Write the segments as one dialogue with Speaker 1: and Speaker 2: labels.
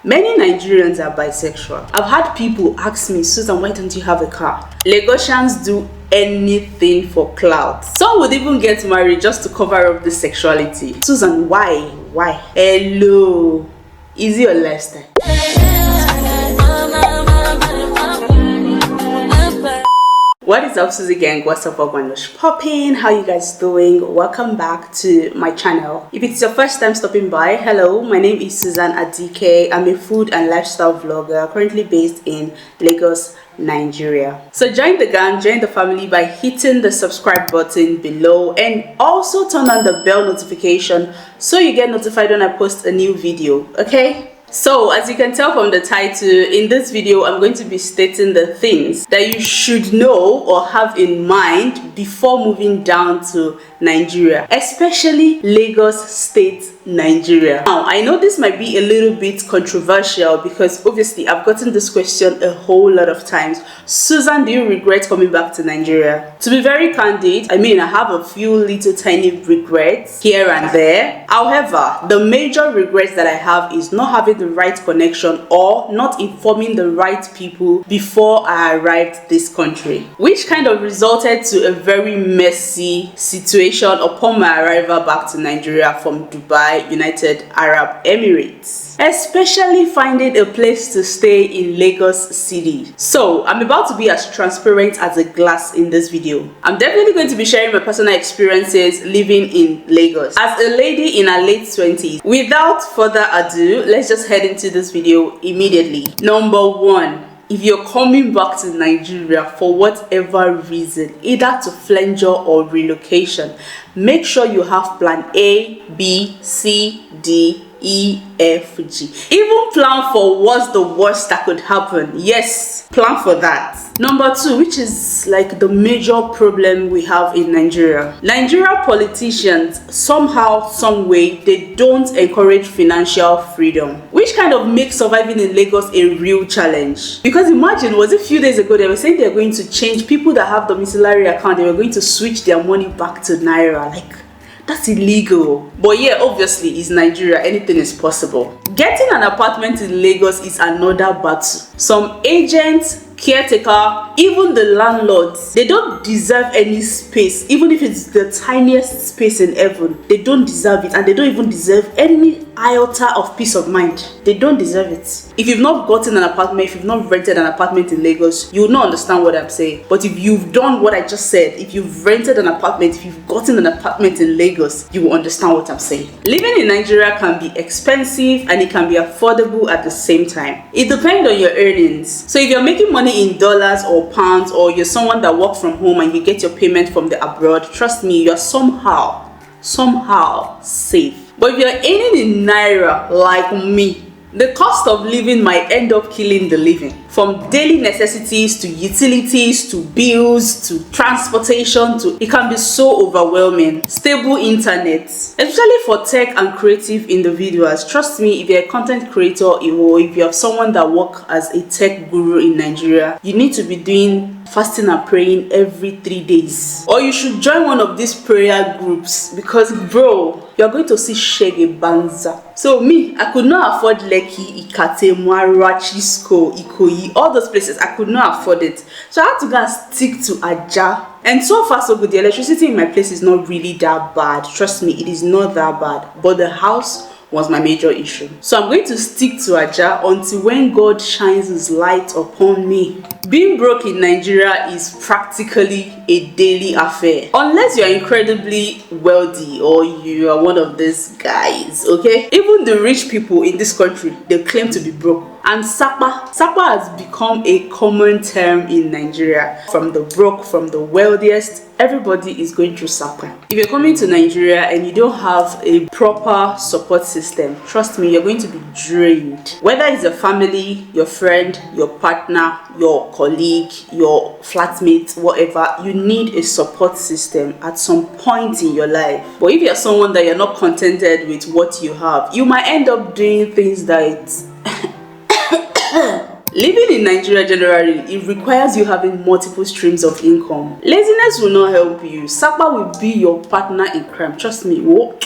Speaker 1: Many Nigerians are bisexual. I've had people ask me, Susan, why don't you have a car? Lagosians do anything for clout. Some would even get married just to cover up the sexuality. Susan, why? Why? Hello. Is it your lifestyle? What is up, 𝗕𝗲𝘀𝐭'𝐬 gang? What's up, 𝗚𝗲𝗧𝗏? How you guys doing? Welcome back to my channel. If it's your first time stopping by, hello, my name is Susan Adike. I'm a food and lifestyle vlogger currently based in Lagos, Nigeria. So join the gang, join the family by hitting the subscribe button below and also turn on the bell notification so you get notified when I post a new video, okay? So as you can tell from the title, in this video I'm going to be stating the things that you should know or have in mind before moving down to Nigeria, especially Lagos State, Nigeria. Now I know this might be a little bit controversial because obviously I've gotten this question a whole lot of times. Susan, do you regret coming back to Nigeria? To be very candid, I mean I have a few little tiny regrets here and there. However, the major regrets that I have is not having the right connection or not informing the right people before I arrived this country, which kind of resulted to a very messy situation upon my arrival back to Nigeria from Dubai, United Arab Emirates, especially finding a place to stay in Lagos City. So I'm about to be as transparent as a glass in this video. I'm definitely going to be sharing my personal experiences living in Lagos as a lady in her late 20s. Without further ado, let's just head into this video immediately. Number one, if you're coming back to Nigeria for whatever reason, either to flenjo or relocation, make sure you have plan A, B, C, D, E, F, G. Even plan for what's the worst that could happen. Yes, plan for that. Number two, which is like the major problem we have in Nigeria. Nigeria politicians, somehow, some way, they don't encourage financial freedom, which kind of makes surviving in Lagos a real challenge. Because imagine, was it a few days ago they were saying they're going to change people that have domiciliary account, they were going to switch their money back to Naira. Like, that's illegal. But yeah, obviously it's Nigeria, anything is possible. Getting an apartment in Lagos is another battle. Some agents, caretaker, even the landlords, they don't deserve any space. Even if it's the tiniest space in heaven, they don't deserve it, and they don't even deserve any iota of peace of mind. They don't deserve it. If you've not gotten an apartment, if you've not rented an apartment in Lagos, you will not understand what I'm saying. But if you've done what I just said, if you've rented an apartment, if you've gotten an apartment in Lagos, you will understand what I'm saying. Living in Nigeria can be expensive and it can be affordable at the same time. It depends on your earnings. So if you're making money in dollars or pounds, or you're someone that works from home and you get your payment from the abroad, trust me, you're somehow safe. But if you're earning in Naira like me, the cost of living might end up killing the living. From daily necessities to utilities to bills to transportation to, it can be so overwhelming. Stable internet, especially for tech and creative individuals. Trust me, if you're a content creator or if you're someone that works as a tech guru in Nigeria, you need to be doing fasting and praying every 3 days. Or you should join one of these prayer groups because bro, you're going to see 𝗕𝗲𝗀𝗃𝗃. So me, I could not afford 𝗕𝗲𝗃𝗃𝗃, 𝗚𝗏𝗃𝐸, all those places. I could not afford it. So I had to go and stick to 𝗟. And so far so good. The electricity in my place is not really that bad. Trust me, it is not that bad. But the house was my major issue. So I'm going to stick to 𝗟 until when God shines his light upon me. Being broke in Nigeria is practically a daily affair. Unless you're incredibly wealthy or you are one of these guys, okay? Even the rich people in this country, they claim to be broke. And 𝗧𝗏 has become a common term in Nigeria. From the broke, from the wealthiest, everybody is going through 𝗧𝗏. If you're coming to Nigeria and you don't have a proper support system, trust me, you're going to be drained. Whether it's your family, your friend, your partner, your colleague, your flatmate, whatever, you need a support system at some point in your life. But if you're someone that you're not contented with what you have, you might end up doing things that living in Nigeria generally, it requires you having multiple streams of income. Laziness will not help you. 𝗧𝗏 will be your partner in crime. Trust me, whoa,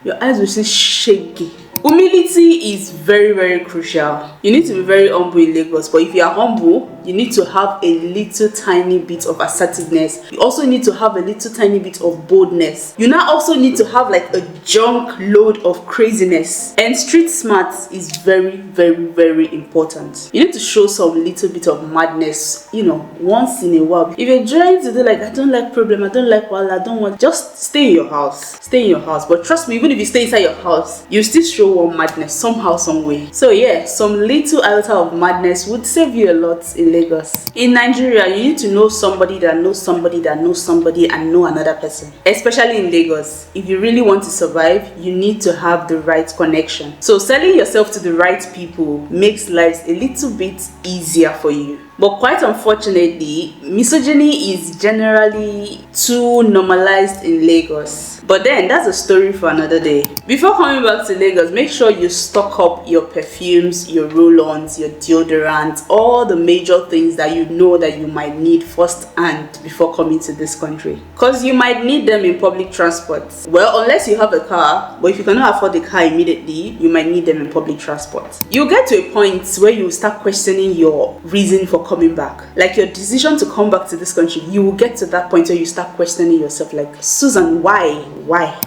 Speaker 1: your eyes will say shaky. Humility is very, very crucial. You need to be very humble in Lagos, but if you are humble, you need to have a little tiny bit of assertiveness. You also need to have a little tiny bit of boldness. You now also need to have like a junk load of craziness. And street smart is very, very, very important. You need to show some little bit of madness, you know, once in a while. If you're trying to do like, I don't like problem, I don't like well, I don't want, just stay in your house. Stay in your house. But trust me, even if you stay inside your house, you still show one madness somehow, some way. So yeah, some little iota of madness would save you a lot in Lagos. In Nigeria, you need to know somebody that knows somebody that knows somebody and know another person. Especially in Lagos, if you really want to survive, you need to have the right connection. So selling yourself to the right people makes lives a little bit easier for you. But quite unfortunately, misogyny is generally too normalized in Lagos. But then that's a story for another day. Before coming back to Lagos, make sure you stock up your perfumes, your roll-ons, your deodorants, all the major things that you know that you might need firsthand before coming to this country. Because you might need them in public transport. Well, unless you have a car, but if you cannot afford the car immediately, you might need them in public transport. You'll get to a point where you start questioning your reason for coming back. Like your decision to come back to this country, you will get to that point where you start questioning yourself like, Susan, why?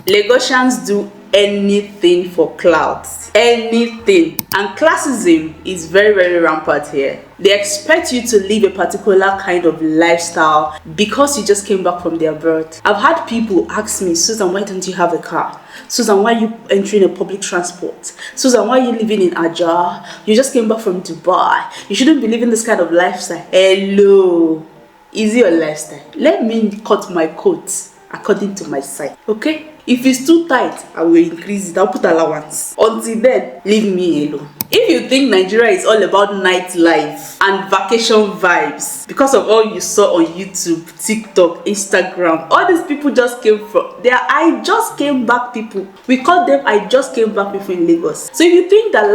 Speaker 1: Lagosians do anything for clout. Anything. And classism is very, very rampant here. They expect you to live a particular kind of lifestyle because you just came back from their birth. I've had people ask me, Susan, why don't you have a car? Susan, why are you entering a public transport? Susan, why are you living in Aja? You just came back from Dubai. You shouldn't be living this kind of lifestyle. Hello. Is it your lifestyle? Let me cut my coat according to my size, okay? If it's too tight, I will increase it. I'll put allowance. Until then, leave me alone. If you think Nigeria is all about nightlife and vacation vibes because of all you saw on YouTube, TikTok, Instagram, all these people just came from there. I just came back people. We call them I just came back people in Lagos. So if you think that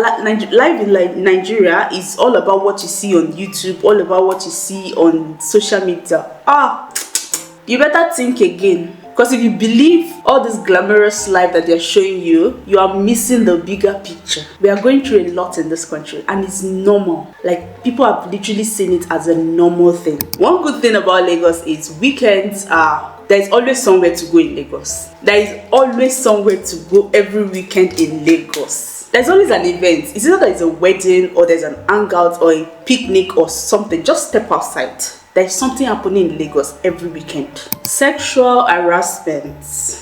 Speaker 1: life in Nigeria is all about what you see on YouTube, all about what you see on social media, you better think again. Because if you believe all this glamorous life that they're showing you, you are missing the bigger picture. We are going through a lot in this country and it's normal. Like, people have literally seen it as a normal thing. One good thing about Lagos is weekends there is always somewhere to go in Lagos. There is always somewhere to go every weekend in Lagos. There's always an event. It's either there's a wedding or there's an hangout or a picnic or something. Just step outside. There's something happening in Lagos every weekend. Sexual harassment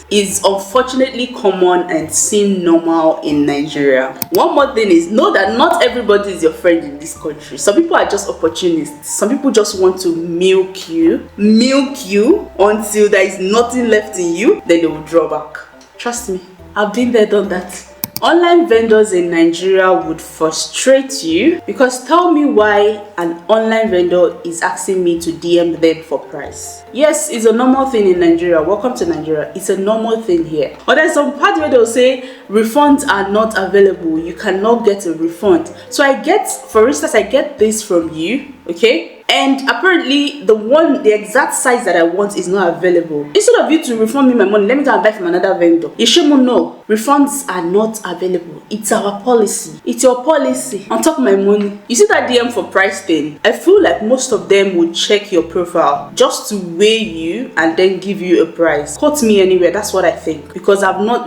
Speaker 1: is unfortunately common and seen normal in Nigeria. One more thing is, know that not everybody is your friend in this country. Some people are just opportunists. Some people just want to milk you until there is nothing left in you, then they will draw back. Trust me, I've been there, done that. Online vendors in Nigeria would frustrate you because tell me why an online vendor is asking me to DM them for price. Yes, it's a normal thing in Nigeria. Welcome to Nigeria. It's a normal thing here. But there's some part where they'll say refunds are not available. You cannot get a refund. So I get, for instance, I get this from you, okay? And apparently the exact size that I want is not available. Instead of you to refund me my money, let me go and buy from another vendor. You should know refunds are not available. It's our policy. It's your policy. On top of my money. You see that DM for price thing? I feel like most of them would check your profile just to weigh you and then give you a price. Quote me anywhere, that's what I think. Because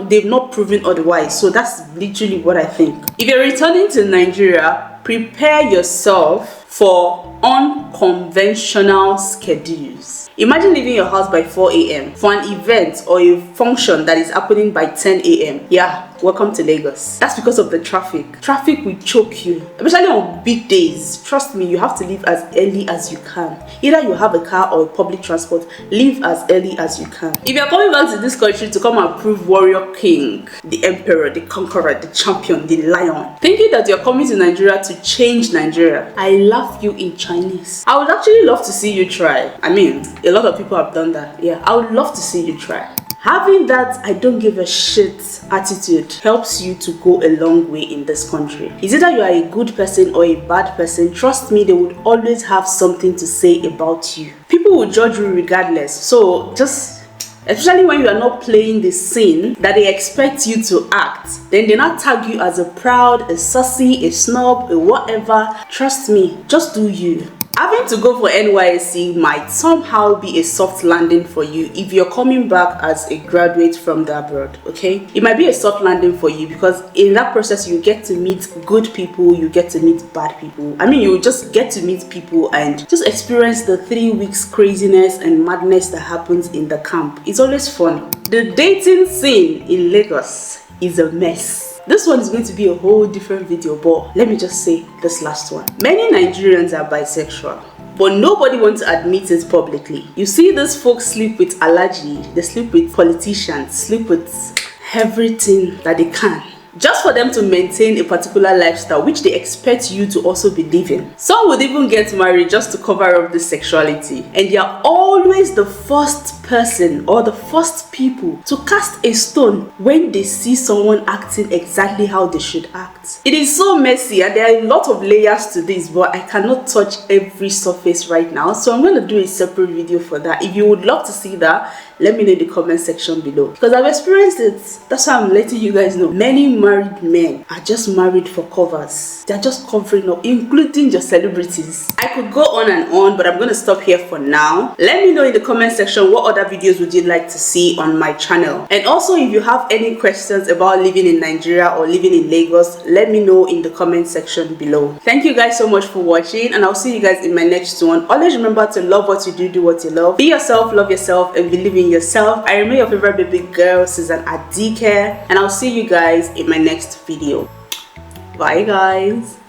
Speaker 1: they've not proven otherwise. So that's literally what I think. If you're returning to Nigeria, prepare yourself for unconventional schedules. Imagine leaving your house by 4 a.m. for an event or a function that is happening by 10 a.m. Yeah, welcome to Lagos. That's because of the traffic. Traffic will choke you, especially on big days. Trust me, you have to leave as early as you can. Either you have a car or a public transport, leave as early as you can. If you're coming back to this country to come and prove warrior king, the emperor, the conqueror, the champion, the lion, thinking that you're coming to Nigeria to change Nigeria, I laugh you in Chinese. I would actually love to see you try. I mean, a lot of people have done that. Yeah, I would love to see you try. Having that I don't give a shit attitude helps you to go a long way in this country. Is it that you are a good person or a bad person? Trust me, they would always have something to say about you. People will judge you regardless. So just especially when you are not playing the scene that they expect you to act. Then they not tag you as a proud, a sussy, a snob, a whatever. Trust me, just do you. Having to go for NYSC might somehow be a soft landing for you if you're coming back as a graduate from the abroad, okay? It might be a soft landing for you because in that process you get to meet good people, you get to meet bad people. I mean, you just get to meet people and just experience the 3 weeks craziness and madness that happens in the camp. It's always fun. The dating scene in Lagos is a mess. This one is going to be a whole different video, but let me just say this last one. Many Nigerians are bisexual, but nobody wants to admit it publicly. You see these folks sleep with 𝗓𝗓𝗓, they sleep with politicians, sleep with everything that they can, just for them to maintain a particular lifestyle which they expect you to also be living. Some would even get married just to cover up this sexuality, and they are always the first person or the first people to cast a stone when they see someone acting exactly how they should act. It is so messy and there are a lot of layers to this, but I cannot touch every surface right now, so I'm going to do a separate video for that. If you would love to see that, let me know in the comment section below, because I've experienced it. That's why I'm letting you guys know. Many married men are just married for covers. They're just covering up, including your celebrities. I could go on, but I'm going to stop here for now. Let me know in the comment section what other videos would you like to see on my channel. And also, if you have any questions about living in Nigeria or living in Lagos, let me know in the comment section below. Thank you guys so much for watching, and I'll see you guys in my next one. Always remember to love what you do what you love. Be yourself, love yourself, and believe in yourself. I remain your favorite baby girl, 𝗕𝗲𝘂𝐬𝑚, and I'll see you guys in my next video. Bye guys.